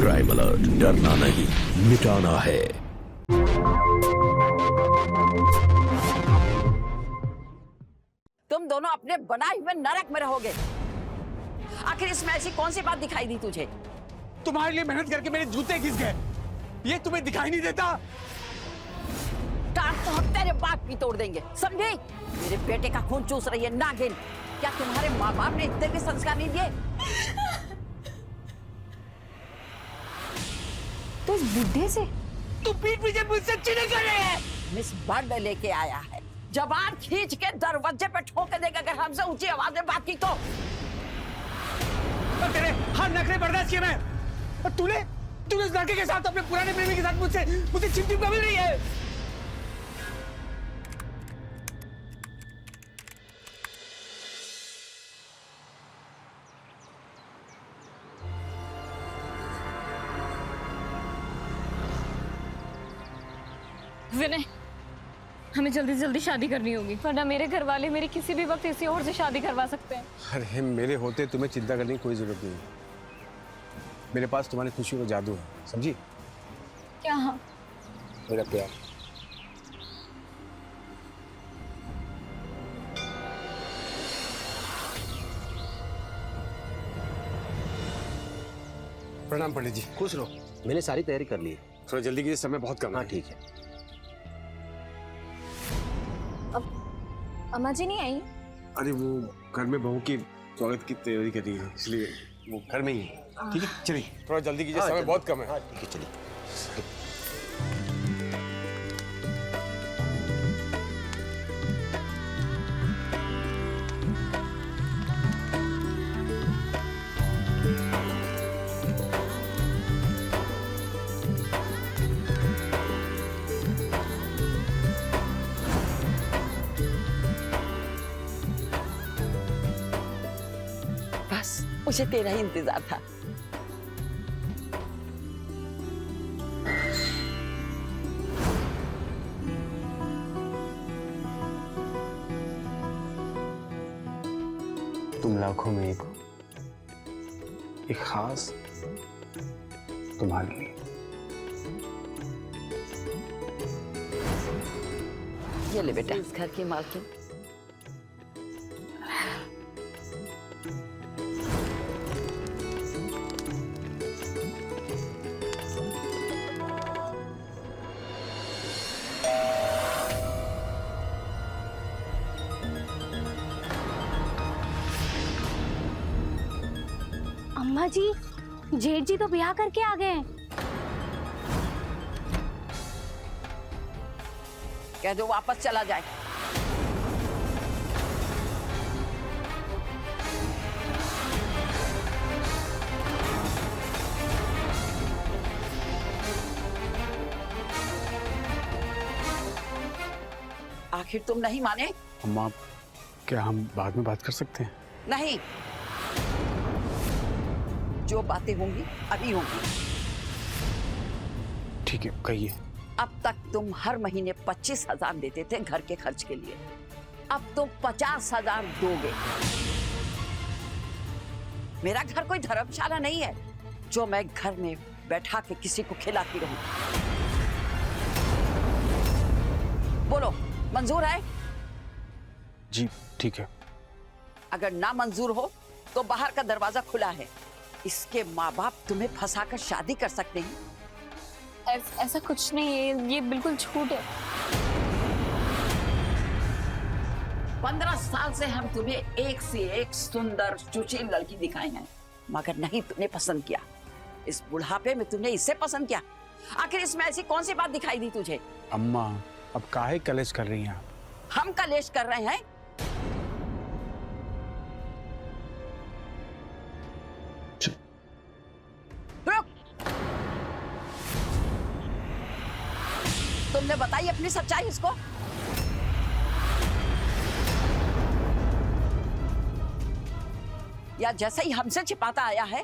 Crime alert, डरना नहीं मिटाना है। तुम दोनों अपने बनाए हुए नरक में रहोगे। आखिर इसमें ऐसी कौन सी बात दिखाई दी तुझे? तुम्हारे लिए मेहनत करके मेरे जूते घिस गए, ये तुम्हें दिखाई नहीं देता? टांग तो हम तेरे बाप की तोड़ देंगे, समझे? मेरे बेटे का खून चूस रही है नागिन। क्या तुम्हारे माँ बाप ने इतने भी संस्कार नहीं दिए? तो उस बुढ़े से तुम पीठ पीछे मुझसे चिढ़ कर रहे हैं। मिस बर्ड लेके आया है, जबान खींच के दरवाजे पे ठोक देगा अगर हमसे ऊंची आवाज में बात की तो। तेरे हर नखरे बर्दाश्त किए मैं, और तूने उस लड़के के साथ, अपने पुराने प्रेमी के साथ मुझसे चिमचिम कभी नहीं है। विनय, हमें जल्दी से जल्दी शादी करनी होगी, वरना मेरे घर वाले मेरी किसी भी वक्त किसी और से शादी करवा सकते हैं। अरे मेरे होते तुम्हें चिंता करने की कोई जरूरत नहीं। मेरे पास तुम्हारी खुशी का जादू है, समझी? क्या? हाँ, मेरा प्यार। प्रणाम पंडित जी। खुश रहो, मैंने सारी तैयारी कर ली है। थोड़ा जल्दी कीजिए, समय बहुत कम है। हाँ ठीक है। अम्मा जी नहीं आई? अरे वो घर में बहू की स्वागत की तैयारी कर रही है, इसलिए वो घर में ही है। ठीक है, चलिए थोड़ा जल्दी कीजिए, समय बहुत कम है। हाँ ठीक है, चलिए। बस मुझे तेरा ही इंतजार था। तुम लाखों में एक हो, एक खास तुम्हारे लिए। ये ले बेटा, इस घर की मालकिन। अम्मा जी, जेठ जी तो ब्याह करके आ गए हैं। कह दो वापस चला जाए। आखिर तुम नहीं माने? अम्मा, क्या हम बाद में बात कर सकते हैं? नहीं, जो बातें होंगी अभी होंगी। ठीक है, कहिए। अब तक तुम हर महीने 25,000 देते थे घर के खर्च के लिए, अब तुम 50,000 दोगे। मेरा घर कोई धर्मशाला नहीं है जो मैं घर में बैठा के किसी को खिलाती रहूं। बोलो, मंजूर है? जी ठीक है। अगर ना मंजूर हो तो बाहर का दरवाजा खुला है। इसके माँ बाप तुम्हें फंसाकर शादी कर सकते हैं। ऐसा कुछ नहीं है, ये बिल्कुल झूठ है। 15 साल से हम तुम्हें एक से एक सुंदर सुशील लड़की दिखाए हैं, मगर नहीं तुमने पसंद किया। इस बुढ़ापे में तुमने इससे पसंद किया। आखिर इसमें ऐसी कौन सी बात दिखाई दी तुझे? अम्मा, अब काहे कलेश कर रही हैं आप? हम कलेश कर रहे हैं? रुक! तुमने बताई अपनी सच्चाई इसको? या जैसे ही हमसे छिपाता आया है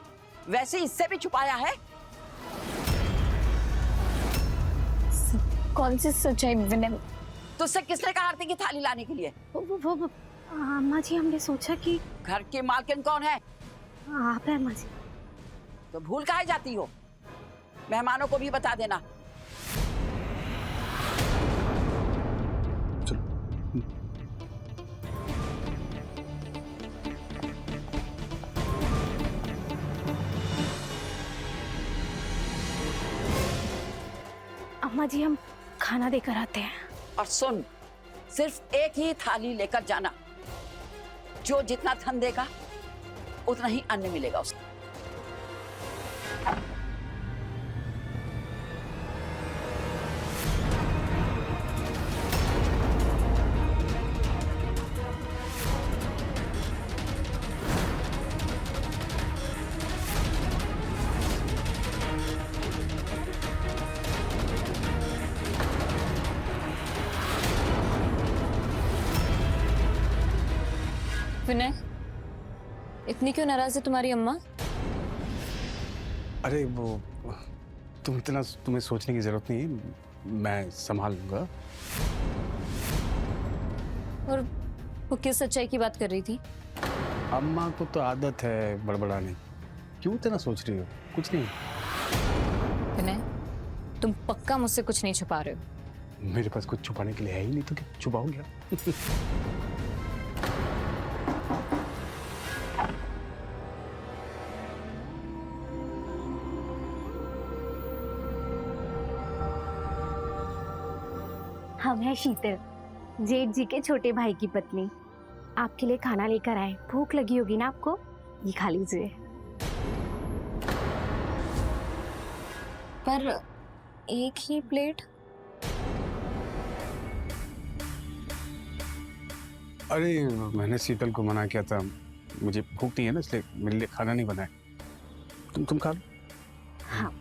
वैसे ही इससे भी छुपाया है? कौन सी सच्चाई विनय? तुझसे किसने कहा आरती की थाली लाने के लिए? वो अम्मा जी, हमने सोचा कि घर की मालकिन कौन है? आप है अम्मा जी। तो भूल काहे जाती हो? मेहमानों को भी बता देना। अम्मा जी हम खाना देकर आते हैं। और सुन, सिर्फ एक ही थाली लेकर जाना। जो जितना धन देगा उतना ही अन्न मिलेगा उसको। विनय, इतनी क्यों नाराज है तुम्हारी अम्मा? अरे वो तुम्हें सोचने की जरूरत नहीं है, मैं संभाल लूंगा। और वो किस सच्चाई की बात कर रही थी? अम्मा को तो आदत है बड़बड़ाने। क्यों इतना सोच रही हो? कुछ नहीं। विनय, तुम पक्का मुझसे कुछ नहीं छुपा रहे हो? मेरे पास कुछ छुपाने के लिए है ही नहीं, तो क्या छुपाऊं क्या? हम हैं शीतल, जेठ जी के छोटे भाई की पत्नी। आपके लिए खाना लेकर आए। भूख लगी होगी ना आपको, ये खा लीजिए। पर एक ही प्लेट? अरे मैंने शीतल को मना किया था, मुझे भूख नहीं है ना, इसलिए मेरे लिए खाना नहीं बनाए। तुम खा लो। हाँ।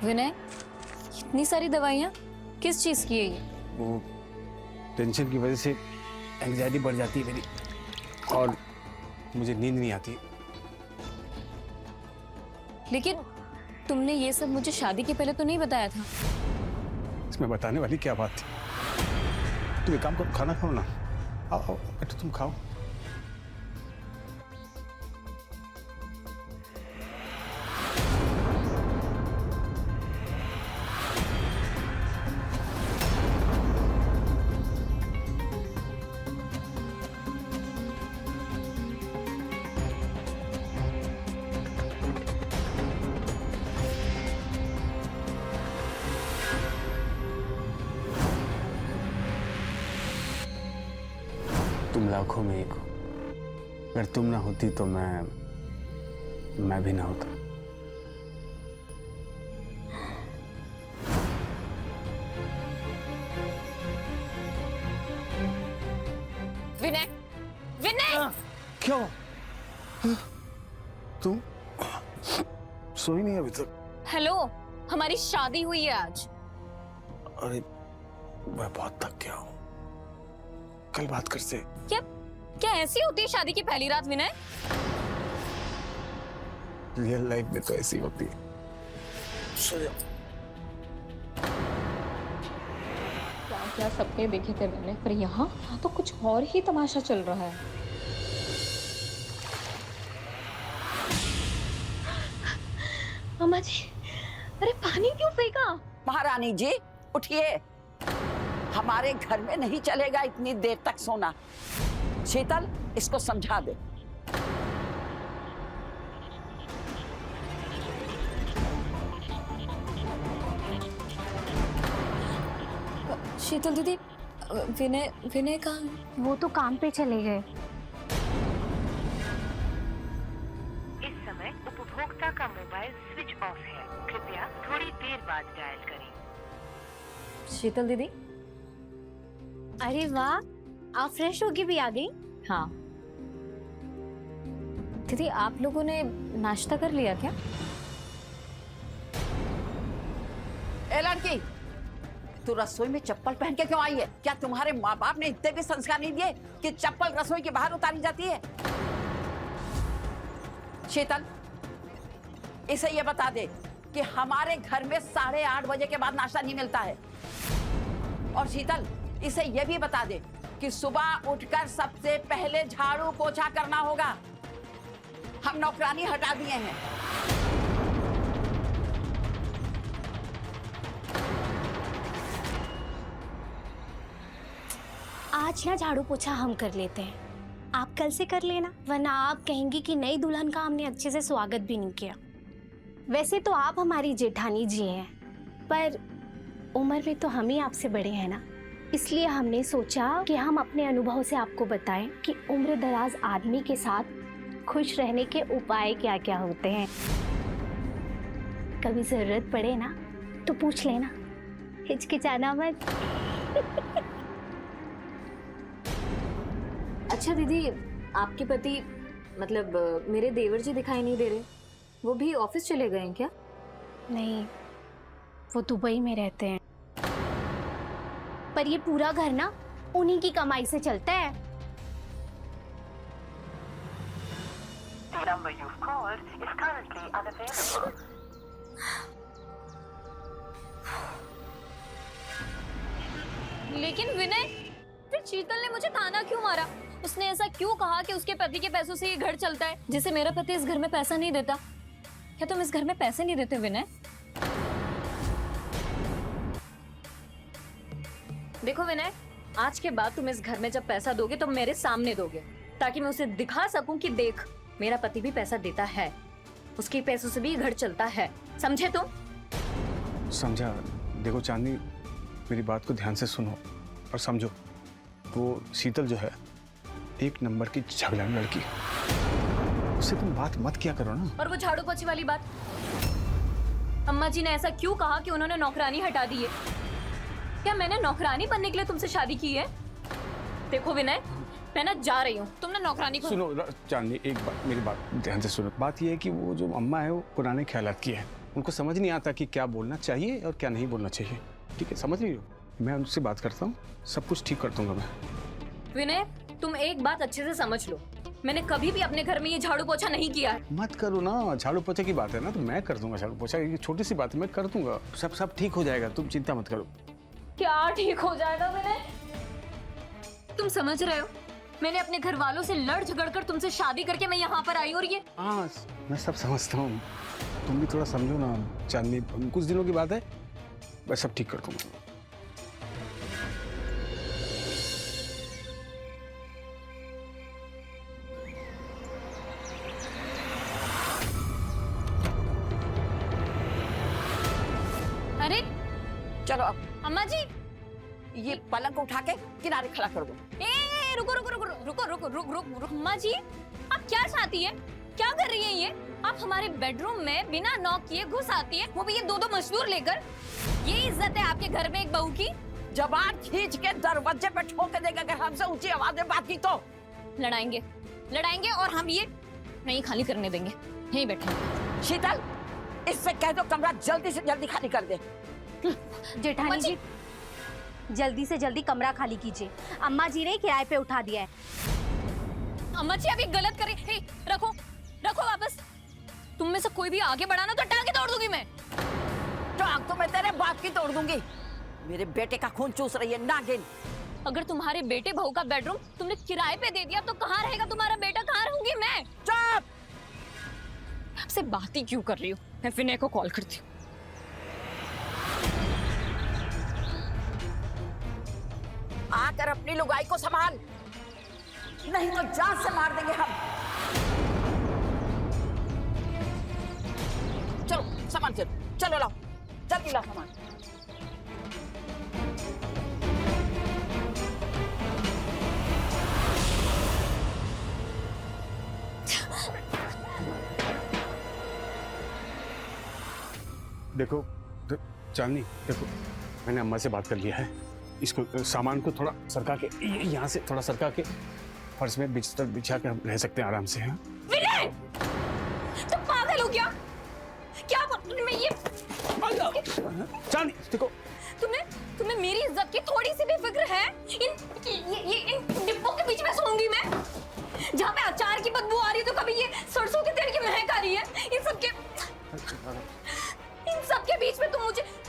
विनय, इतनी सारी दवाइयाँ किस चीज की है ये? वो टेंशन की वजह से एंग्जाइटी बढ़ जाती है मेरी, और मुझे नींद नहीं आती। लेकिन तुमने ये सब मुझे शादी के पहले तो नहीं बताया था। इसमें बताने वाली क्या बात थी? तुम एक काम करो, खाना खाओ ना। आओ बेटा, तुम खाओ। तुम लाखों में एक हो। अगर तुम ना होती तो मैं भी ना होता। विनय, विनय! क्यों? तुम सोई नहीं अभी तक? हेलो, हमारी शादी हुई है आज। अरे मैं बहुत थक गया हूँ, कल बात करते। क्या ऐसी होती है शादी की पहली रात विनय? रियल लाइफ में तो ऐसी होती है। क्या क्या सपने देखे थे मैंने, पर यहाँ तो कुछ और ही तमाशा चल रहा है। अम्मा जी, अरे पानी क्यों फेंका? महारानी जी उठिए, हमारे घर में नहीं चलेगा इतनी देर तक सोना। शीतल, इसको समझा दे। शीतल दीदी, विनय विनय कहाँ? वो तो काम पे चले गए। इस समय उपभोक्ता का मोबाइल स्विच ऑफ है, कृपया थोड़ी देर बाद डायल करें। शीतल दीदी, अरे वाह, आप फ्रेश होके भी आ गई। हाँ दीदी, आप लोगों ने नाश्ता कर लिया क्या? ए लड़की, तू रसोई में चप्पल पहन के क्यों आई है? क्या तुम्हारे माँ बाप ने इतने भी संस्कार नहीं दिए कि चप्पल रसोई के बाहर उतारी जाती है? शीतल, इसे ये बता दे कि हमारे घर में 8:30 बजे के बाद नाश्ता नहीं मिलता है। और शीतल, इसे ये भी बता दे कि सुबह उठकर सबसे पहले झाड़ू पोछा करना होगा। हम नौकरानी हटा दिए हैं। आज ना झाड़ू पोछा हम कर लेते हैं, आप कल से कर लेना, वरना आप कहेंगी कि नई दुल्हन का हमने अच्छे से स्वागत भी नहीं किया। वैसे तो आप हमारी जेठानी जी हैं, पर उम्र में तो हम ही आपसे बड़े हैं ना, इसलिए हमने सोचा कि हम अपने अनुभव से आपको बताएं कि उम्र दराज आदमी के साथ खुश रहने के उपाय क्या क्या होते हैं। कभी जरूरत पड़े ना तो पूछ लेना, हिचकिचाना मत। अच्छा दीदी, आपके पति मतलब मेरे देवर जी दिखाई नहीं दे रहे, वो भी ऑफिस चले गए हैं क्या? नहीं, वो दुबई में रहते हैं, पर ये पूरा घर ना उन्हीं की कमाई से चलता है। The number you've called is currently unavailable. लेकिन विनय, फिर शीतल ने मुझे ताना क्यों मारा? उसने ऐसा क्यों कहा कि उसके पति के पैसों से ये घर चलता है, जिसे मेरा पति इस घर में पैसा नहीं देता? क्या तुम इस घर में पैसे नहीं देते विनय? देखो विनय, आज के बाद तुम इस घर में जब पैसा दोगे तो मेरे सामने दोगे, ताकि मैं उसे दिखा सकूं कि देख, मेरा पति भी पैसा देता है, उसके पैसों से भी ये घर चलता है। समझे तुम? समझा। देखो चांदनी, मेरी बात को ध्यान से सुनो और समझो। वो शीतल जो है, एक नंबर की झगड़ालू लड़की, उससे तुम बात मत किया करो ना। और वो झाड़ू पोछी वाली बात, अम्मा जी ने ऐसा क्यों कहा कि उन्होंने नौकरानी हटा दी है? क्या मैंने नौकरानी बनने के लिए तुमसे शादी की है? देखो विनय, मैं ना जा रही हूँ, तुमने नौकरानी को। सुनो चांदनी, एक बात, मेरी बात ध्यान से सुनो। बात ये है कि वो जो अम्मा है, वो पुराने ख्यालात की है, उनको समझ नहीं आता कि क्या बोलना चाहिए और क्या नहीं बोलना चाहिए। ठीक है, समझ रही हो? मैं उनसे बात करता हूँ, सब कुछ ठीक कर दूंगा मैं। विनय, तुम एक बात अच्छे से समझ लो, मैंने कभी भी अपने घर में ये झाड़ू पोछा नहीं किया है। मत करो ना, झाड़ू पोछा की बात है ना, तो मैं कर दूंगा झाड़ू पोछा। ये छोटी सी बात है, मैं कर दूंगा, सब ठीक हो जाएगा, तुम चिंता मत करो। क्या ठीक हो जाएगा विनय? तुम समझ रहे हो, मैंने अपने घर वालों से लड़ झगड़ कर तुमसे शादी करके मैं यहाँ पर आई, और ये। हाँ, मैं सब समझता हूँ, तुम भी थोड़ा समझो ना चांदनी, कुछ दिनों की बात है, मैं सब ठीक कर दूंगा। अरे चलो अब अम्मा जी, ये पलंग को उठा के किनारे खड़ा कर दो। रुको रुको रुको रुको रुको रुको रुको, अम्मा जी आप क्या चाहती है? क्या कर रही है ये? आप हमारे बेडरूम में बिना नॉक किए घुस आती है, वो भी ये दो मजदूर लेकर। ये इज्जत है आपके घर में एक बहू की? जबान खींच के दरवाजे पे ठोक देगा अगर हमसे ऊंची आवाज में बात की तो। लड़ाएंगे और हम ये नहीं खाली करने देंगे, यहीं बैठे। शीतल, इससे कह दो कमरा जल्दी से जल्दी खाली कर दे। जेठानी जी, जल्दी से जल्दी कमरा खाली कीजिए, अम्मा जी ने किराए पे उठा दिया है। अम्मा जी अभी गलत कर रही। रखो वापस। तुम में से कोई भी आगे बढ़ा ना तो टांगे तोड़ दूंगी मैं। टांग तो मैं तेरे बाप की तोड़ दूंगी। मेरे बेटे का खून चूस रही है नागिन। अगर तुम्हारे बेटे बहू का बेडरूम तुमने किराए पे दे दिया तो कहाँ रहेगा तुम्हारा बेटा? कहाँ रहूंगी मैं? चुप! आपसे बात ही क्यों कर रही हूँ? मैं विनय को कॉल करती हूँ। आकर अपनी लुगाई को संभाल, नहीं तो जान से मार देंगे हम। चलो सामान चलो लाओ, जल्दी लाओ सामान। देखो चांदनी, देखो मैंने अम्मा से बात कर लिया है, इसको सामान को थोड़ा सरका के, यहाँ से थोड़ा सरका के फर्श में बिस्तर बिछा के हम रह सकते हैं आराम से। हाँ विनय, तुम पागल हो क्या? क्या मैं ये चांदनी देखो, तुम्हें मेरी इज्जत की थोड़ी सी भी फिक्र है? इन डिब्बों के बीच में सोऊंगी मैं, जहाँ पे अचार की बदबू आ रही है तो कभी ये सरसों के तेल की महक आ रही है। इन सब के बीच में तुम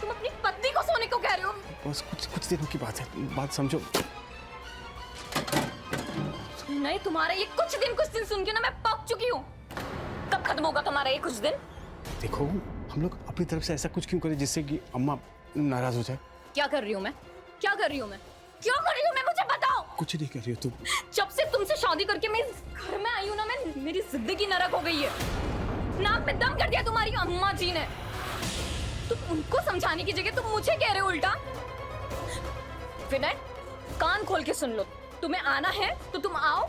अपनी पत्नी को सोने को कह रहे हो? बस कुछ दिनों की बात है, बात समझो। नहीं, तुम्हारा ये कुछ दिन सुन के ना मैं पक चुकी हूँ। कब खत्म होगा तुम्हारा ये कुछ दिन? देखो हम लोग अपनी तरफ से ऐसा कुछ क्यों करें जिससे कि अम्मा नाराज हो जाए। क्या कर रही हूँ मैं? क्या कर रही हूँ मैं? क्यों कर रही हूँ मैं? मुझे बताओ। कुछ नहीं कर रही हो तुम। जब से तुमसे शादी करके मैं इस घर में आई हूँ ना, मैं मेरी जिंदगी नरक हो गई है। नाक में दम कर दिया तुम्हारी अम्मा जी ने। तुम उनको समझाने की जगह तुम मुझे कह रहे हो उल्टा। विनय, कान खोल के सुन लो, तुम्हें आना है तो तुम आओ,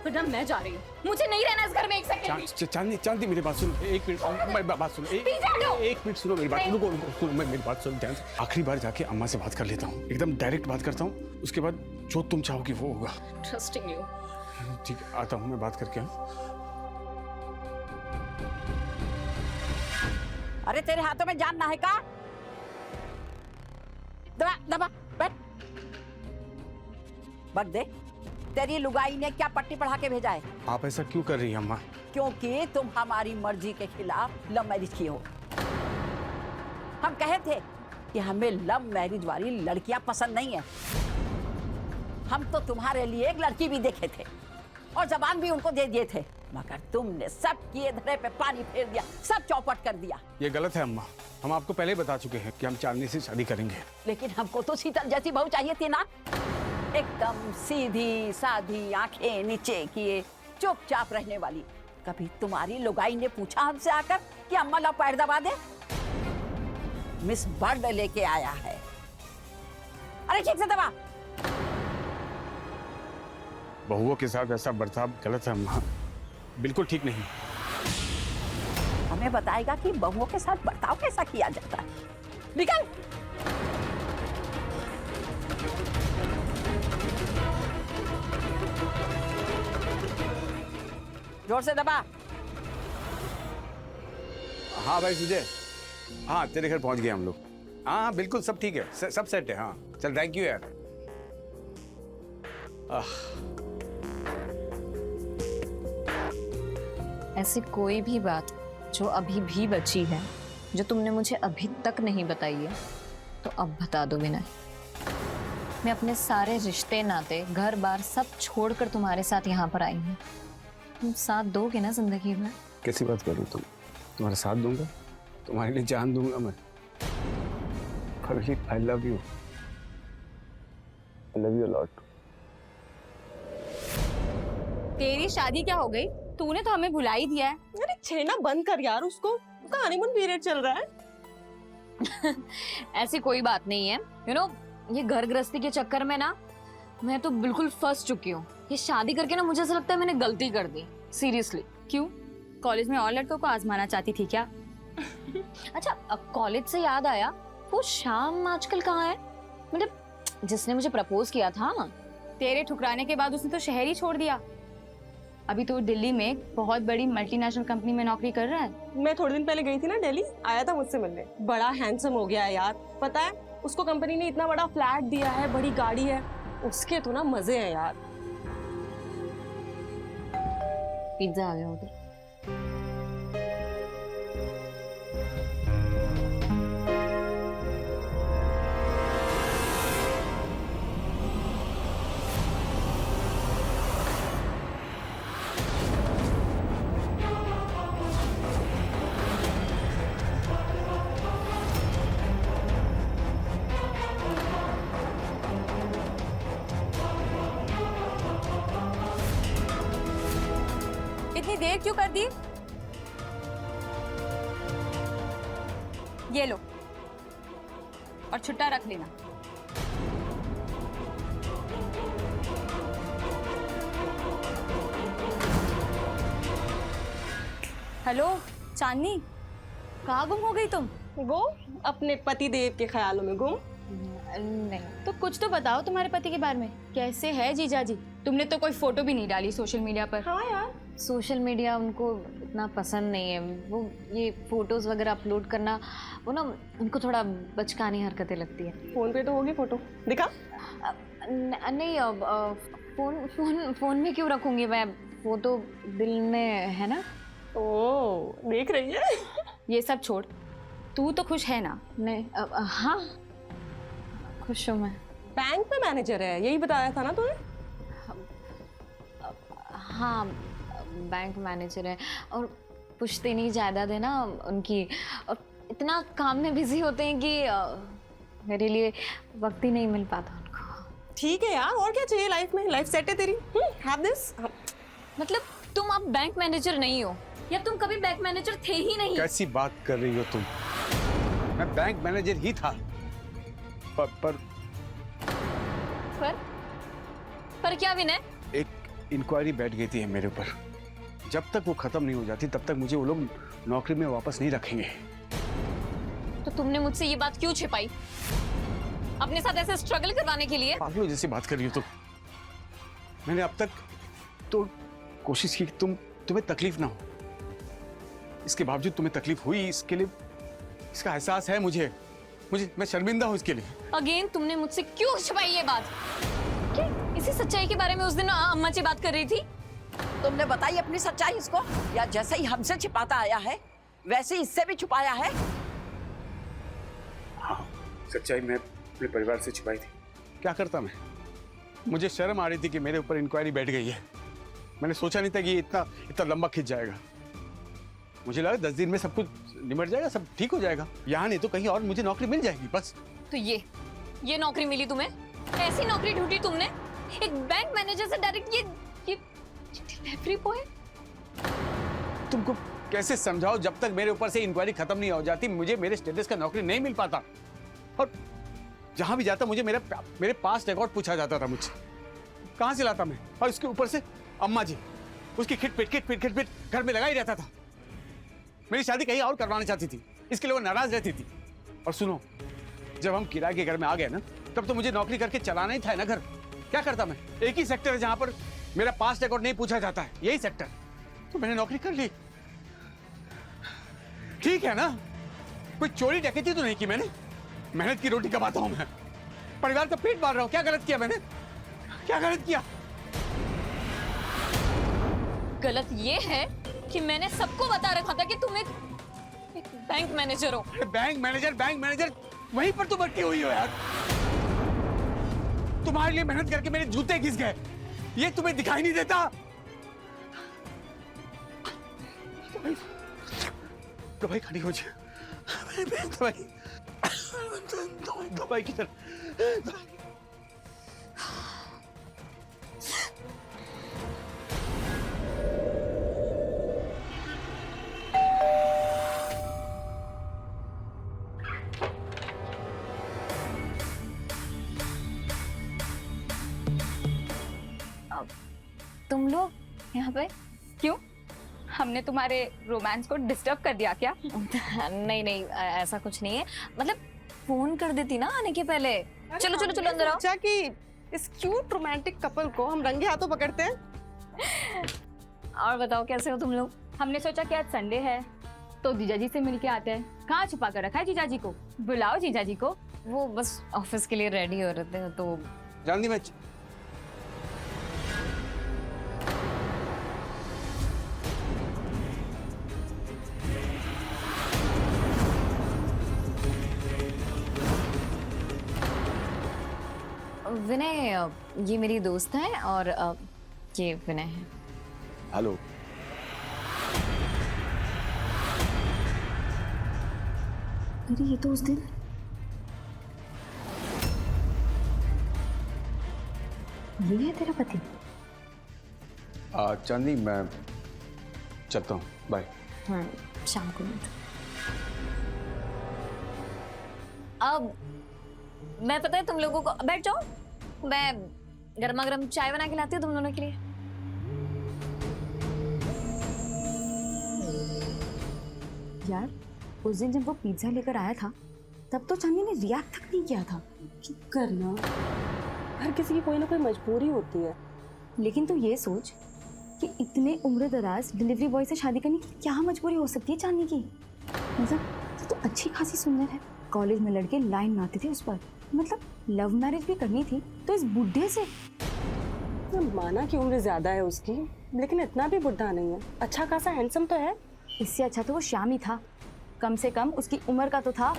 वरना मैं जा रही हूँ। मुझे नहीं रहना इस घर में एक सेकंड भी। चांदनी मेरी बात सुनो, एक मिनट मेरी बात सुनो, एक मिनट सुनो मेरी बात, रुको सुनो मेरी बात सुनो ध्यान से। आखिरी बार जाके अम्मा से बात कर लेता हूँ, एकदम डायरेक्ट बात करता हूँ, उसके बाद जो तुम चाहोगी वो होगा। Trusting you. ठीक है, आता हूँ मैं बात करके। अरे तेरे हाथों में जान ना है का? दबा दबा बैठ। बढ़ दे। तेरी लुगाई ने क्या पट्टी पढ़ा के भेजा है? आप ऐसा क्यों कर रही हैं अम्मा? क्योंकि तुम हमारी मर्जी के खिलाफ लव मैरिज की हो। हम कहे थे कि हमें लव मैरिज वाली लड़कियां पसंद नहीं है। हम तो तुम्हारे लिए एक लड़की भी देखे थे और जबान भी उनको दे दिए थे, मगर तुमने सब किए धरे पे पानी फेर दिया, सब चौपट कर दिया। ये गलत है अम्मा, हम आपको पहले ही बता चुके हैं कि हम चांदनी से शादी करेंगे। लेकिन हमको तो शीतल जैसी बहू चाहिए थी ना, एकदम सीधी साधी, आंखें नीचे किए, चुपचाप रहने वाली। कभी तुम्हारी लुगाई ने पूछा हमसे आकर कि अम्मा ला पैर दबा दे? मिस बर्ड लेके आया है। अरे ठीक से दबा। बहुओं के साथ ऐसा बर्ताव गलत है अम्मा, बिल्कुल ठीक नहीं। हमें बताएगा कि बहुओं के साथ बर्ताव कैसा किया जाता है। निकल। जोर से दबा। हाँ भाई सुजय, हाँ तेरे घर पहुंच गए हम लोग। हाँ बिल्कुल सब ठीक है, सब सेट है। हाँ चल, थैंक यू यार। ऐसी कोई भी बात जो अभी भी बची है, जो तुमने मुझे अभी तक नहीं बताई है, तो अब बता दो विनय। मैं अपने सारे रिश्ते नाते, घर बार सब छोड़कर तुम्हारे साथ यहाँ पर आई हूँ। तुम साथ दोगे ना जिंदगी में? कैसी बात कर रही तुम? तुम्हारा साथ दूंगा, तुम्हारे लिए जान दूंगा मैं। I love you. I love you a lot. तेरी शादी क्या हो गई? तूने तो हमें भुला ही दिया है। अरे छेड़ना बंद कर यार उसको, उसका हनीमून पीरियड चल रहा है। ऐसी कोई बात नहीं है। ये घर गृहस्थी के चक्कर में ना मैं तो बिल्कुल फंस चुकी हूँ। ये शादी करके ना मुझे ऐसा लगता है मैंने गलती कर दी, सीरियसली। क्यों? कॉलेज में और लड़कों को आजमाना चाहती थी क्या? अच्छा, अब कॉलेज से याद आया, वो शाम आजकल कहाँ है? मतलब जिसने मुझे प्रपोज किया था। तेरे ठुकराने के बाद उसने तो शहर ही छोड़ दिया। अभी तो दिल्ली में एक बहुत बड़ी मल्टीनेशनल कंपनी में नौकरी कर रहा है। मैं थोड़े दिन पहले गई थी ना दिल्ली, आया था मुझसे मिलने। बड़ा हैंडसम हो गया है यार। पता है उसको कंपनी ने इतना बड़ा फ्लैट दिया है, बड़ी गाड़ी है, उसके तो ना मजे हैं यार। पिज्जा आ गया उधर। इतनी देर क्यों कर दी? ये लो और छुट्टा रख लेना। हेलो चांदनी, कहाँ गुम हो गई तुम? वो अपने पति देव के ख्यालों में गुम। नहीं तो कुछ तो बताओ तुम्हारे पति के बारे में। कैसे है जीजा जी? तुमने तो कोई फोटो भी नहीं डाली सोशल मीडिया पर। हाँ यार, सोशल मीडिया उनको इतना पसंद नहीं है। वो ये फोटोज वगैरह अपलोड करना, वो ना उनको थोड़ा बचकानी हरकतें लगती है। फोन पे तो होगी फोटो, दिखा। नहीं, फोन में क्यों रखूंगी मैं? वो तो दिल में है ना। ओ देख रही है। ये सब छोड़, तू तो खुश है ना? नहीं, हाँ खुश हूँ मैं। बैंक में मैनेजर है, यही बताया था ना तूने? हाँ, बैंक मैनेजर है और पुश्तैनी जायदाद है ना उनकी, और इतना काम में बिजी होते हैं कि मेरे लिए वक्त ही नहीं मिल पाता उनको। ठीक है यार, और क्या चाहिए लाइफ में? लाइफ सेट है तेरी। Have this. मतलब तुम अब बैंक मैनेजर नहीं हो, या तुम कभी बैंक मैनेजर थे ही नहीं। कैसी बात कर रही हो तुम? मैं बैंक मैनेजर ही था, पर क्या विनय? एक इंक्वायरी बैठ गई थी मेरे ऊपर। जब तक वो खत्म नहीं हो जाती तब तक मुझे वो लोग नौकरी में वापस नहीं रखेंगे। तो तुमने मुझसे ये बात क्यों छिपाई? अपने साथ ऐसे स्ट्रगल करवाने के लिए? पागलों जैसी बात कर रही हो तुम। मैंने अब तक तो कोशिश की कि तुम्हें तकलीफ ना हो। इसके बावजूद तुम्हें तकलीफ हुई, इसके लिए इसका एहसास है मुझे। मैं शर्मिंदा हूँ इसके लिए। अगेन तुमने मुझसे क्यों छिपाई ये बात? क्या इसी सच्चाई के बारे में उस दिन अम्मा जी बात कर रही थी? तुमने बताई अपनी सच्चाई इसको, या जैसे ही हमसे छिपाता आया है वैसे ही इससे भी छुपाया है? हाँ, सच्चाई मैं अपने परिवार से छिपाई थी। क्या करता मैं? मुझे शर्म आ रही थी कि मेरे ऊपर इंक्वायरी बैठ गई है। मैंने सोचा नहीं था कि ये इतना लंबा खिंच जाएगा। मुझे लगा 10 दिन में सब कुछ निमट जाएगा, सब ठीक हो जाएगा। यहाँ नहीं तो कहीं और मुझे नौकरी मिल जाएगी बस। तो ये नौकरी मिली तुम्हें? ऐसी नौकरी ढूंढी तुमने? एक बैंक मैनेजर से डायरेक्ट ये डिलीवरी बॉय? तुमको कैसे समझाओ, जब तक मेरे ऊपर से इंक्वायरी खत्म नहीं हो जाती मुझे मेरे स्टेटस का नौकरी नहीं मिल पाता। और जहां भी जाता मुझे मेरे पास्ट रिकॉर्ड पूछा जाता था मुझसे। कहां से लाता मैं? और उसके ऊपर से अम्मा जी उसकी खिटपिट घर में लगा ही रहता था। मेरी शादी कहीं और करवाना चाहती थी, इसके लिए वो नाराज रहती थी। और सुनो, जब हम किराए के घर में आ गए ना, तब तो मुझे नौकरी करके चलाना ही था ना घर। क्या करता मैं? एक ही सेक्टर है जहां पर मेरा पास्ट रिकॉर्ड नहीं पूछा जाता है, यही सेक्टर। तो मैंने नौकरी कर ली। ठीक है ना, कोई चोरी डकैती तो नहीं की मैंने। मेहनत की रोटी कमाता हूं मैं, परिवार का पेट पाल रहा हूं। क्या गलत किया मैंने? क्या गलत किया? गलत ये है कि मैंने सबको बता रखा था कि तुम एक बैंक मैनेजर हो। बैंक मैनेजर वहीं पर तुम अटकी हुई हो यार। तुम्हारे लिए मेहनत करके मेरे जूते घिस गए, ये तुम्हें दिखाई नहीं देता? दवाई खानी हो जाए, दवाई की तरह। तुम लोग यहाँ पे क्यों? हमने तुम्हारे रोमांस को डिस्टर्ब कर दिया क्या? नहीं, ऐसा कुछ नहीं है। मतलब फोन कर देती ना आने के पहले। चलो अंदर आओ। सोचा कि इस क्यूट रोमांटिक कपल को हम रंगे हाथों पकड़ते हैं। और बताओ कैसे हो तुम लोग? हमने सोचा कि आज संडे है तो जीजाजी से मिलके आते हैं। कहाँ छुपा कर रखा है जीजाजी को? बुलाओ जीजाजी को। वो बस ऑफिस के लिए रेडी हो रहे थे तो। जानती मैं विनय, ये मेरी दोस्त है और ये विनय है। हेलो। अरे ये तो उस दिन ये है तेरा पति? चांदनी मैं चलता हूँ, बाय। हाँ, शाम को मिलते। अब मैं पता है तुम लोगों को, बैठ जाओ, मैं गर्मा गर्म चाय बना के लाती हूँ तुम दोनों के लिए। यार उस दिन जब वो पिज्जा लेकर आया था तब तो चांदी ने रिएक्ट तक नहीं किया था। चुप करना, हर किसी की कोई ना कोई मजबूरी होती है। लेकिन तू ये सोच कि इतने उम्र दराज डिलीवरी बॉय से शादी करने की क्या मजबूरी हो सकती है चांदी की? मतलब तो अच्छी खासी सुंदर है, कॉलेज में लड़के लाइन मारते थे उस पर। मतलब लव मैरिज भी करनी थी तो इस बुढ़े से। माना कि उम्र ज्यादा है उसकी, लेकिन इतना भी बुढ़ा नहीं है, अच्छा खासा हैंडसम तो है। इससे अच्छा तो वो श्याम ही था, कम से कम उसकी उम्र का तो था।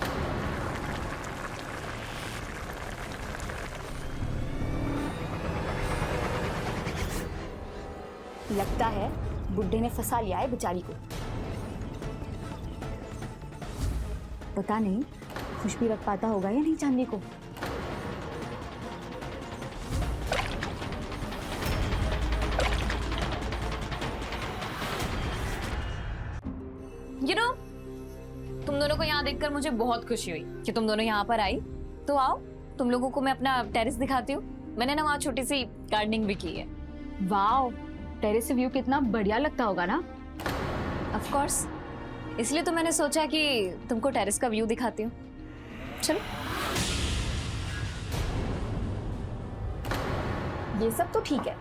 लगता है बुड्ढे ने फंसा लिया है बेचारी को। पता नहीं खुश भी रख पाता होगा या नहीं चांदनी को। You know, तुम दोनों को यहाँ देखकर मुझे बहुत खुशी हुई कि तुम दोनों यहाँ पर आई। तो आओ, तुम लोगों को मैं अपना टेरेस दिखाती हूँ। मैंने ना वहाँ छोटी सी गार्डनिंग भी की है। वाओ, टेरेस से व्यू कितना बढ़िया लगता होगा ना। ऑफ कोर्स, इसलिए तो मैंने सोचा कि तुमको टेरेस का व्यू दिखाती हूँ। चलो। ये सब तो ठीक है,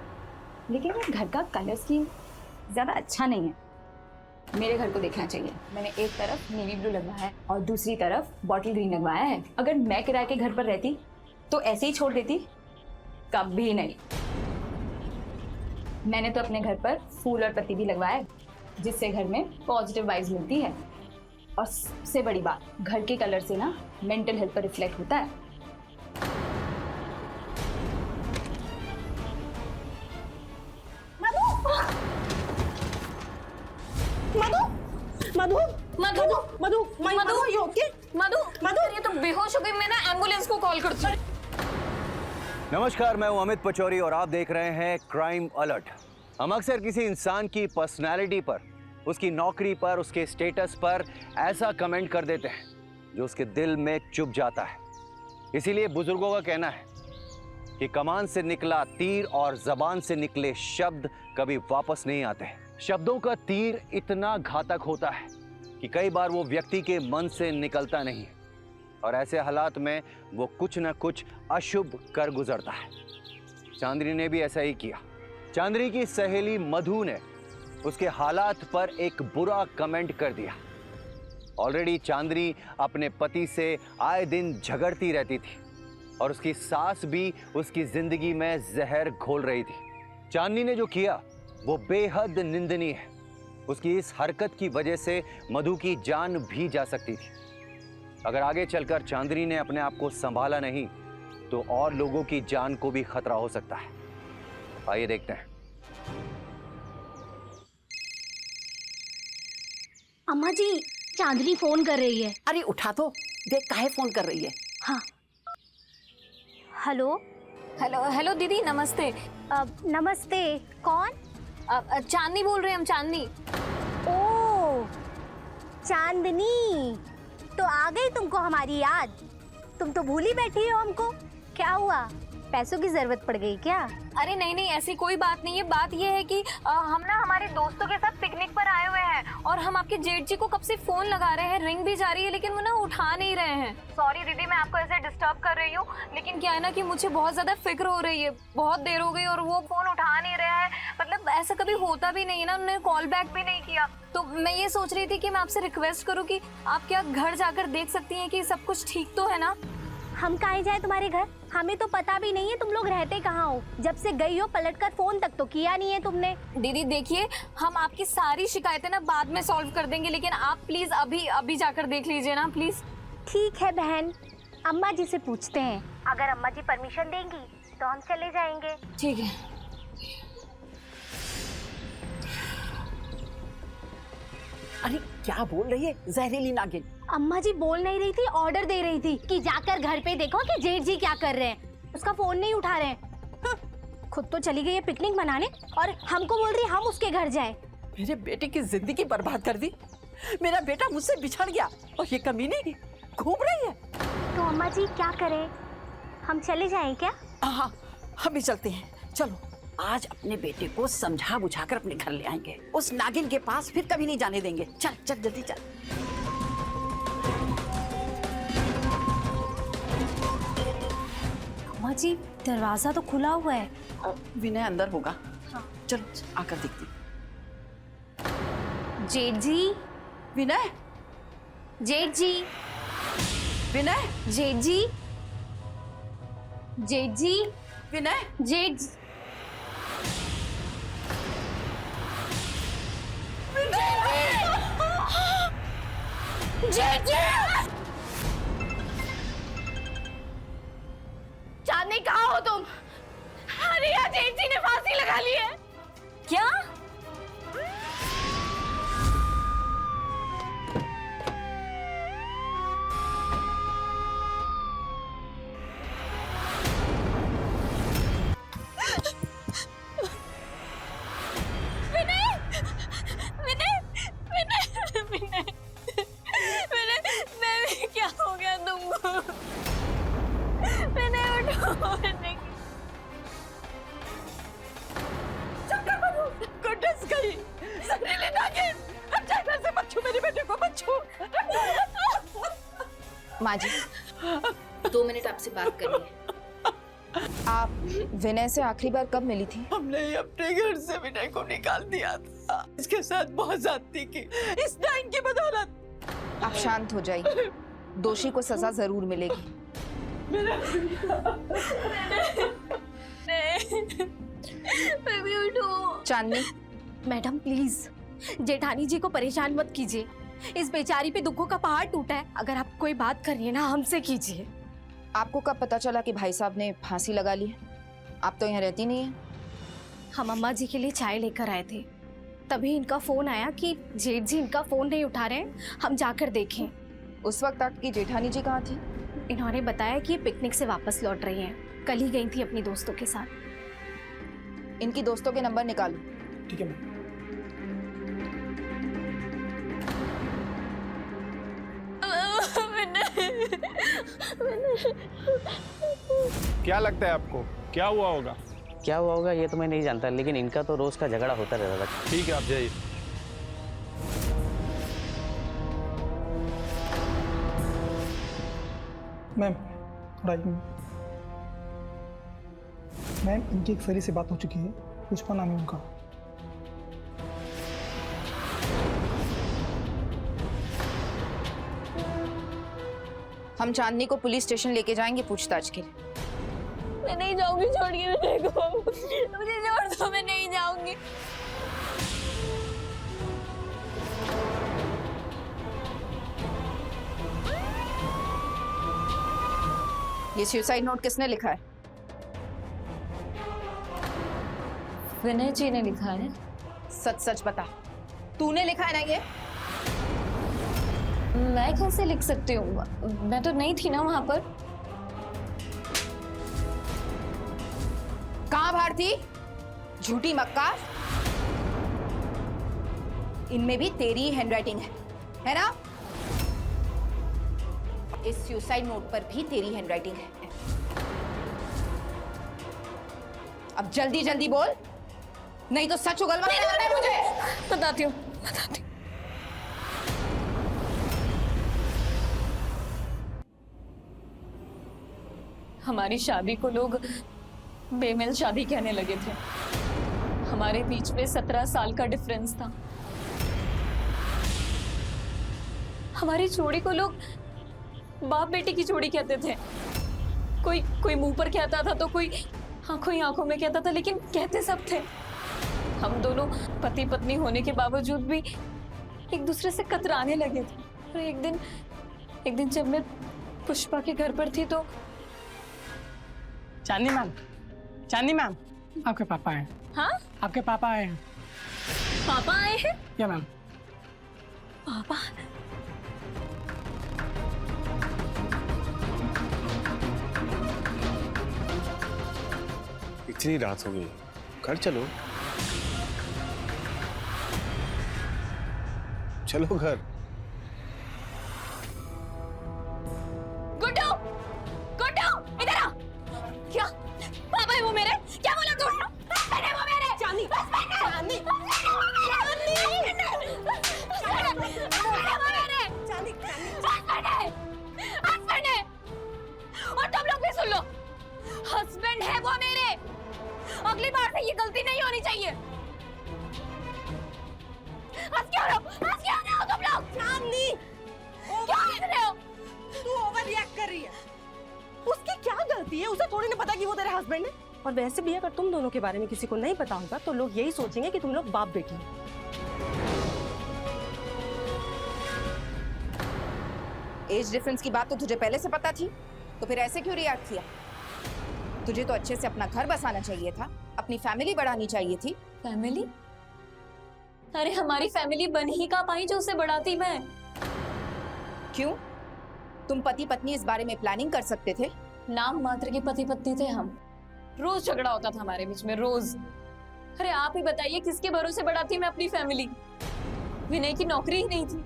लेकिन ये घर का कलर स्कीम ज्यादा अच्छा नहीं है। मेरे घर को देखना चाहिए। मैंने एक तरफ नेवी ब्लू लगवाया है और दूसरी तरफ बॉटल ग्रीन लगवाया है। अगर मैं किराए के घर पर रहती तो ऐसे ही छोड़ देती? कभी नहीं। मैंने तो अपने घर पर फूल और पत्ती भी लगवाया है, जिससे घर में पॉजिटिव वाइब्स मिलती है। और सबसे बड़ी बात, घर के कलर से ना मेंटल हेल्थ पर रिफ्लेक्ट होता है। मधु मधु मधु मधु मधु you okay? मधु मधु, ये तो बेहोश हो गई। मैं ना एम्बुलेंस को कॉल करती हूँ। नमस्कार, मैं हूं अमित पचौरी और आप देख रहे हैं क्राइम अलर्ट। हम अक्सर किसी इंसान की पर्सनैलिटी पर, उसकी नौकरी पर, उसके स्टेटस पर ऐसा कमेंट कर देते हैं जो उसके दिल में चुभ जाता है। इसीलिए बुजुर्गों का कहना है कि कमान से निकला तीर और जबान से निकले शब्द कभी वापस नहीं आते हैं। शब्दों का तीर इतना घातक होता है कि कई बार वो व्यक्ति के मन से निकलता नहीं है और ऐसे हालात में वो कुछ न कुछ अशुभ कर गुजरता है। चांदनी ने भी ऐसा ही किया। चांदनी की सहेली मधु ने उसके हालात पर एक बुरा कमेंट कर दिया। ऑलरेडी चांदनी अपने पति से आए दिन झगड़ती रहती थी और उसकी सास भी उसकी जिंदगी में जहर घोल रही थी। चांदनी ने जो किया वो बेहद निंदनीय है। उसकी इस हरकत की वजह से मधु की जान भी जा सकती थी। अगर आगे चलकर चांदनी ने अपने आप को संभाला नहीं तो और लोगों की जान को भी खतरा हो सकता है। आइए देखते हैं। अम्मा जी, चांदनी फोन कर रही है। अरे उठा तो, देख काहे फोन कर रही है। हाँ। हेलो हेलो हेलो दीदी, नमस्ते। नमस्ते। कौन? चांदनी बोल रहे हैं हम। चांदनी। ओ चांदनी, तो आ गई तुमको हमारी याद। तुम तो भूल ही बैठी हो हमको। क्या हुआ, पैसों की जरूरत पड़ गई क्या? अरे नहीं नहीं, ऐसी कोई बात नहीं है। बात ये है कि हम ना हमारे दोस्तों के साथ पिकनिक पर आए हुए हैं और हम आपके जेठ जी को कब से फोन लगा रहे हैं, रिंग भी जा रही है लेकिन वो ना उठा नहीं रहे हैं। सॉरी दीदी, मैं आपको ऐसे डिस्टर्ब कर रही हूँ, लेकिन क्या है ना कि मुझे बहुत ज्यादा फिक्र हो रही है। बहुत देर हो गई और वो फोन उठा नहीं रहा है। मतलब ऐसा कभी होता भी नहीं है ना, उन्होंने कॉल बैक भी नहीं किया। तो मैं ये सोच रही थी कि मैं आपसे रिक्वेस्ट करूँ कि आप क्या घर जाकर देख सकती हैं कि सब कुछ ठीक तो है ना। हम कहाँ जाए तुम्हारे घर? हमें तो पता भी नहीं है तुम लोग रहते कहाँ हो। जब से गई हो पलटकर फोन तक तो किया नहीं है तुमने। दीदी देखिए, हम आपकी सारी शिकायतें ना बाद में सॉल्व कर देंगे, लेकिन आप प्लीज अभी जाकर देख लीजिए ना प्लीज। ठीक है बहन, अम्मा जी से पूछते हैं। अगर अम्मा जी परमिशन देंगी तो हम चले जाएंगे। ठीक है। अरे क्या बोल रही है जहरीली नागिन? अम्मा जी बोल नहीं रही थी, ऑर्डर दे रही थी कि जाकर घर पे देखो कि जेठ जी क्या कर रहे हैं। उसका फोन नहीं उठा रहे हैं। खुद तो चली गई है पिकनिक मनाने और हमको बोल रही है हम उसके घर जाएं। मेरे बेटे की जिंदगी बर्बाद कर दी। मेरा बेटा मुझसे बिछड़ गया और ये कमीनी घूम रही है। तो अम्मा जी क्या करें, हम चले जाएं क्या? हाँ, हम भी चलते हैं। चलो, आज अपने बेटे को समझा बुझाकर अपने घर ले आएंगे। उस नागिन के पास फिर कभी नहीं जाने देंगे। चल चल जल्दी चल। अम्मा जी, दरवाजा तो खुला हुआ है। विनय अंदर होगा। चल आकर देखते। जेठ जी, विनय, जेठ जी, विनय, जेठ जी, जेठ जी, विनय, जेठ चांदनी कहाँ हो तुम? अरे यार, जेठ जी ने फांसी लगा ली है। क्या? माँ जी 2 मिनट आपसे बात करनी है। आप विनय से आखिरी बार कब मिली थी? हमने ही अपने घर से विनय को निकाल दिया था। इसके साथ बहुत ज्यादती की, इस डाइन की बदौलत। आप शांत हो जाइए, दोषी को सजा जरूर मिलेगी। चांदनी, मैडम प्लीज जेठानी जी को परेशान मत कीजिए। इस बेचारी पे दुखों का पहाड़ टूटा है। अगर आप कोई बात कर रही है ना, हमसे कीजिए। आपको कब पता चला कि भाई साहब ने फांसी लगा ली है? आप तो यहाँ रहती नहीं है। हम अम्मा जी के लिए चाय लेकर आए थे, तभी इनका फोन आया कि जेठ जी इनका फोन नहीं उठा रहे हैं, हम जाकर देखें। उस वक्त आपकी जेठानी जी कहाँ थी? इन्होंने बताया कि ये पिकनिक से वापस लौट रही हैं। कल ही गई थी अपनी दोस्तों के साथ। इनकी दोस्तों के नंबर निकालो। ठीक है मैम। क्या लगता है आपको, क्या हुआ होगा? क्या हुआ होगा ये तो मैं नहीं जानता, लेकिन इनका तो रोज का झगड़ा होता रहता था। ठीक है, आप जाइए। मैम थोड़ा मैम, इनकी एक फेरी से बात हो चुकी है, पुष्पा नाम है उनका। हम चांदनी को पुलिस स्टेशन लेके जाएंगे पूछताछ के लिए। मैं नहीं जाऊंगी, छोड़िए मेरे को, मुझे छोड़ दो, मैं नहीं जाऊंगी। ये सुसाइड नोट किसने लिखा है? विनय जी ने लिखा है। सच सच बता, तूने लिखा है ना ये? मैं कैसे लिख सकती हूँ, मैं तो नहीं थी ना वहां पर। कहाँ भारती? झूठी मक्कार। इनमें भी तेरी हैंडराइटिंग है ना? इस सुसाइड नोट पर भी तेरी हैंडराइटिंग है। अब जल्दी जल्दी बोल, नहीं तो सच उगलवाना है मुझे। बताती हूँ, बताती हूँ। हमारी शादी को लोग बेमेल शादी कहने लगे थे। हमारे बीच में 17 साल का डिफरेंस था। हमारी जोड़ी को लोग बाप बेटी की जोड़ी कहते थे। कोई मुंह पर कहता था तो कोई आंखों में कहता था, लेकिन कहते सब थे। हम दोनों पति पत्नी होने के बावजूद भी एक दूसरे से कतराने लगे थे। और एक दिन जब मैं पुष्पा के घर पर थी तो चांदनी मैम, आपके पापा हैं। हाँ, आपके पापा आए हैं। पापा आए हैं? या मैम। पापा? इतनी रात हो गई, घर चलो। चलो घर। गुड्डू, इधर आ। क्या पापा है वो मेरे? क्या बोला तू? हस्बैंड है वो मेरे। चांदी, हस्बैंड है। और तुम लोग भी सुन लो, हस्बैंड है वो मेरे। अगली बार से ये गलती नहीं होनी चाहिए। हंस क्यों रहे हो तुम लोग? चांदनी, क्या हंस रहे हो? तू ओवर रिएक्ट कर रही है। उसकी क्या गलती है? उसे थोड़ी ना पता कि वो तेरे हस्बैंड है। और वैसे भी अगर तुम दोनों के बारे में किसी को नहीं पता होगा तो लोग यही सोचेंगे कि तुम लोग बाप बेटी हो। एज डिफरेंस की बात तो तुझे पहले से पता थी, तो फिर ऐसे क्यों रिएक्ट किया? तुझे तो अच्छे से अपना घर बसाना चाहिए था, अपनी फैमिली बढ़ानी चाहिए थी। फैमिली? अरे हमारी फैमिली बन ही कहाँ पाई जो उसे बढ़ाती मैं। क्यों? तुम पति पत्नी इस बारे में प्लानिंग कर सकते थे। नाम मात्र के पति पत्नी थे हम। रोज झगड़ा होता था हमारे बीच में, रोज। अरे आप ही बताइए किसके भरोसे बढ़ाती मैं अपनी फैमिली? विनय की नौकरी ही नहीं थी,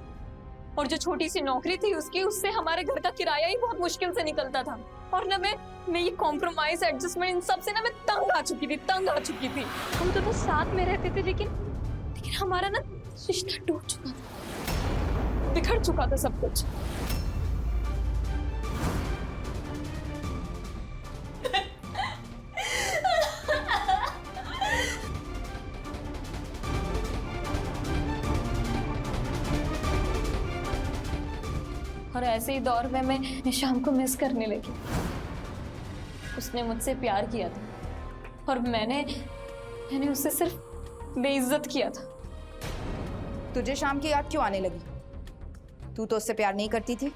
और जो छोटी सी नौकरी थी उससे हमारे घर का किराया ही बहुत मुश्किल से निकलता था। और ना मैं ये कॉम्प्रोमाइज एडजस्टमेंट इन सब से ना मैं तंग आ चुकी थी। हम दोनों साथ में रहते थे, लेकिन हमारा ना रिश्ता टूट चुका था, बिखर चुका था सब कुछ। और ऐसे ही दौर में मैं शाम को मिस करने लगी। उसने मुझसे प्यार किया था और मैंने उससे सिर्फ बेइज्जत किया था। तुझे शाम की याद क्यों आने लगी? तू तो उससे प्यार नहीं करती थी।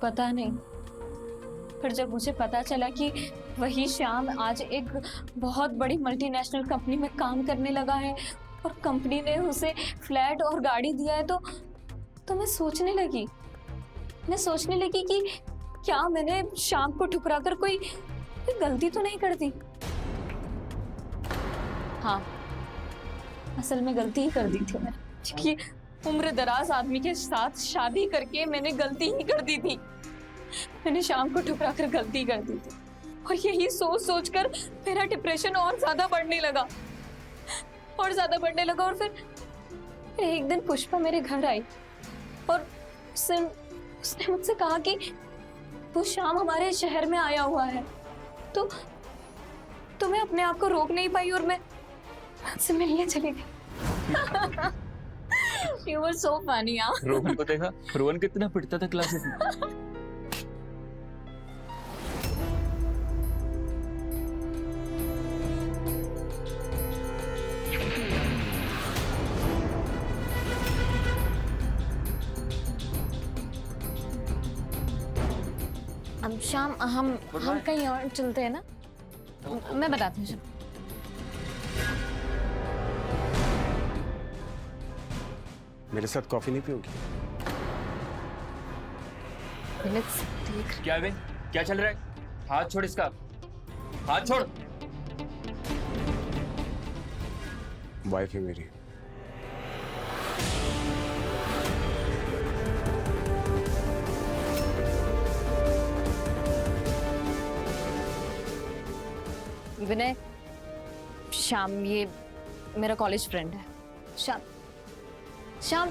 पता नहीं, पर जब मुझे पता चला कि वही श्याम आज एक बहुत बड़ी मल्टीनेशनल कंपनी में काम करने लगा है और कंपनी ने उसे फ्लैट और गाड़ी दिया है, तो मैं सोचने लगी कि क्या मैंने श्याम को ठुकरा कर कोई गलती तो नहीं कर दी। हाँ, असल में गलती ही कर दी थी मैंने, क्योंकि उम्र दराज आदमी के साथ शादी करके मैंने गलती ही कर दी थी। मैंने शाम को ठुकरा कर गलती कर दी थी और यही सोच कर मेरा डिप्रेशन और ज्यादा बढ़ने लगा और फिर एक दिन पुष्पा मेरे घर आई और उसने मुझसे कहा कि वो शाम हमारे शहर में आया हुआ है, तो मैं अपने आप को रोक नहीं पाई और मैं उससे मिलने चली गई। You were so funny, यार। रोहन को देखा, रोहन कितना पिटता था क्लासेस में। अब शाम हम कहीं और चलते हैं ना, मैं बताती हूँ। मेरे साथ कॉफी नहीं पियोगी? क्या बे, क्या चल रहा है? हाथ छोड़ इसका, हाथ छोड़। वाइफ है मेरी। विनय, शाम ये मेरा कॉलेज फ्रेंड है। शाम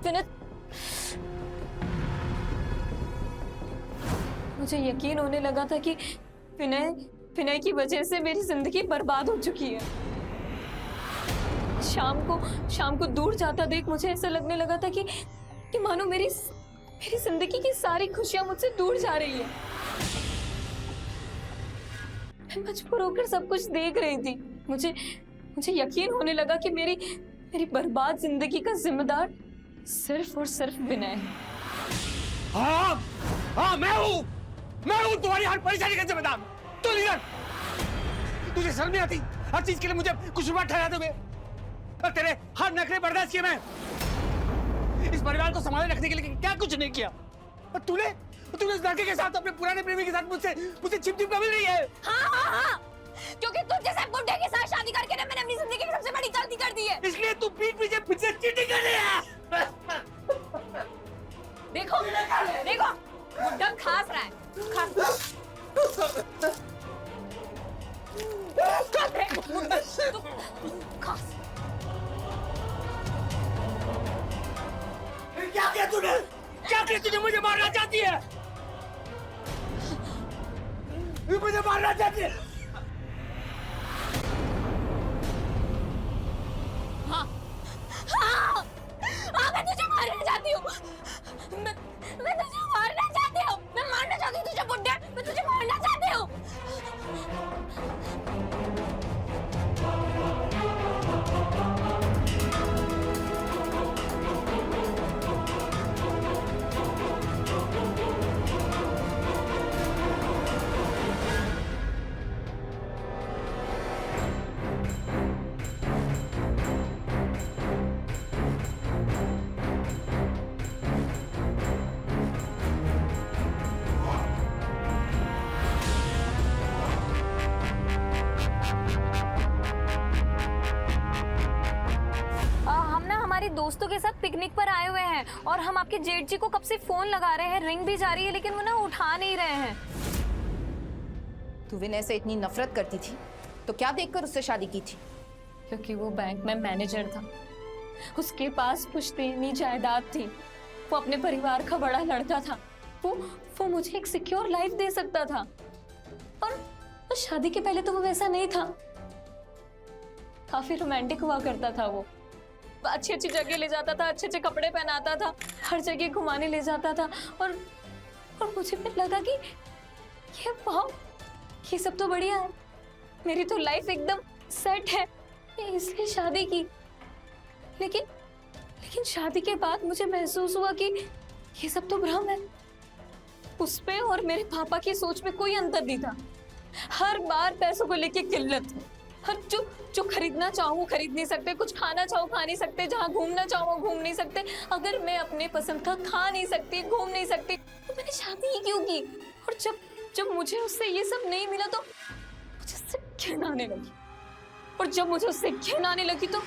विनय, मुझे यकीन होने लगा था कि विनय की वजह से मेरी जिंदगी बर्बाद हो चुकी है। शाम को दूर जाता देख मुझे ऐसा लगने लगा था कि मानो मेरी जिंदगी की सारी खुशियां मुझसे दूर जा रही है। मैं मजबूर होकर सब कुछ देख रही थी। मुझे यकीन होने लगा कि मेरी बर्बाद जिंदगी का जिम्मेदार सिर्फ और सिर्फ विनय है। हाँ, मैं हूँ तुम्हारी हर परेशानी का जिम्मेदार। तू लीडर, तुझे शर्म नहीं आती? हर चीज के लिए मुझे कुछ रुपया ठहरा दोगे और तेरे हर नखरे बर्दाश्त किए मैं। इस परिवार को संभाले रखने के लिए क्या कुछ नहीं किया। और तूने उस लड़के के साथ, अपने पुराने प्रेमी के साथ मुझसे चिप का मिल रही है। हाँ, क्योंकि तुझ जैसे बुड्ढे के साथ शादी करके ना मैंने अपनी जिंदगी की सबसे बड़ी गलती कर दी है। इसलिए तू पीठ पीछे मुझसे चीटिंग कर रही है। देखो बुड्ढा खास रहा है। क्या किया तूने? मुझे मारना चाहती है? मुझे मारना चाहती है? हाँ, मैं तुझे मारना चाहती हूँ। मैं तुझे मारना चाहती हूँ। मैं मारना चाहती हूँ तुझे बुड्ढे। मैं तुझे मारना चाहती हूँ। दोस्तों के साथ पिकनिक पर आए हुए हैं और हम आपके जेठ जी को कब से फोन लगा रहे हैं, रिंग भी जा रही है, लेकिन वो ना उठा नहीं रहे हैं। तू विनय से इतनी नफरत करती थी तो क्या देखकर उससे शादी की थी? क्योंकि वो बैंक में मैनेजर था, उसके पास पुश्तैनी जायदाद थी, वो अपने परिवार का बड़ा लड़का था, वो मुझे एक सिक्योर लाइफ दे सकता था। और शादी के पहले तो वो वैसा नहीं था, काफी रोमांटिक हुआ करता था वो। अच्छी अच्छी जगह ले जाता था, अच्छे अच्छे कपड़े पहनाता था, हर जगह घुमाने ले जाता था। और मुझे फिर लगा कि ये वाह, ये सब तो बढ़िया है, मेरी तो लाइफ एकदम सेट है, इसलिए शादी की। लेकिन शादी के बाद मुझे महसूस हुआ कि ये सब तो भ्रम है। उस पे और मेरे पापा की सोच में कोई अंतर नहीं था। हर बार पैसों को लेके किल्लत। हर जो खरीदना चाहूँ खरीद नहीं सकते, कुछ खाना चाहूँ खा नहीं सकते, जहाँ घूमना चाहूँ घूम नहीं सकते। अगर मैं अपने पसंद का खा नहीं सकती, घूम नहीं सकती, तो मैंने शादी ही क्यों की? और जब मुझे उससे ये सब नहीं मिला तो मुझे उससे घिन आने लगी। और जब मुझे उससे घिन आने लगी तो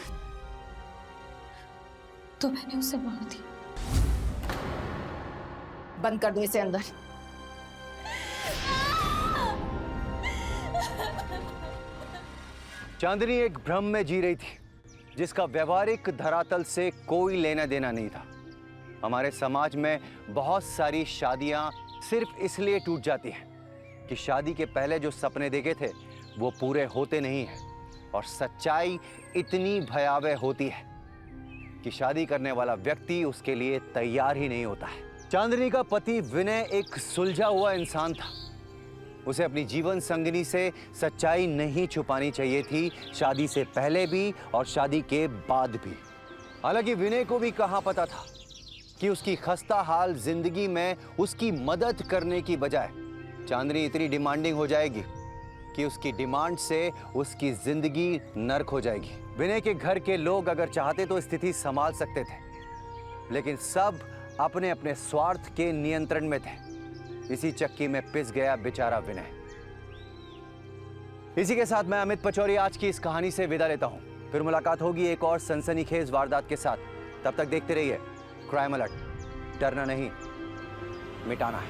मैंने उसे मार दी। बंद कर दो इसे अंदर। चांदनी एक भ्रम में जी रही थी जिसका व्यवहारिक धरातल से कोई लेना देना नहीं था। हमारे समाज में बहुत सारी शादियां सिर्फ इसलिए टूट जाती हैं कि शादी के पहले जो सपने देखे थे वो पूरे होते नहीं हैं। और सच्चाई इतनी भयावह होती है कि शादी करने वाला व्यक्ति उसके लिए तैयार ही नहीं होता है। चांदनी का पति विनय एक सुलझा हुआ इंसान था। उसे अपनी जीवन संगिनी से सच्चाई नहीं छुपानी चाहिए थी, शादी से पहले भी और शादी के बाद भी। हालांकि विनय को भी कहां पता था कि उसकी खस्ता हाल जिंदगी में उसकी मदद करने की बजाय चांदनी इतनी डिमांडिंग हो जाएगी कि उसकी डिमांड से उसकी जिंदगी नर्क हो जाएगी। विनय के घर के लोग अगर चाहते तो स्थिति संभाल सकते थे, लेकिन सब अपने अपने स्वार्थ के नियंत्रण में थे। इसी चक्की में पिस गया बेचारा विनय। इसी के साथ मैं अमित पचौरी आज की इस कहानी से विदा लेता हूं। फिर मुलाकात होगी एक और सनसनीखेज वारदात के साथ। तब तक देखते रहिए क्राइम अलर्ट। डरना नहीं, मिटाना है।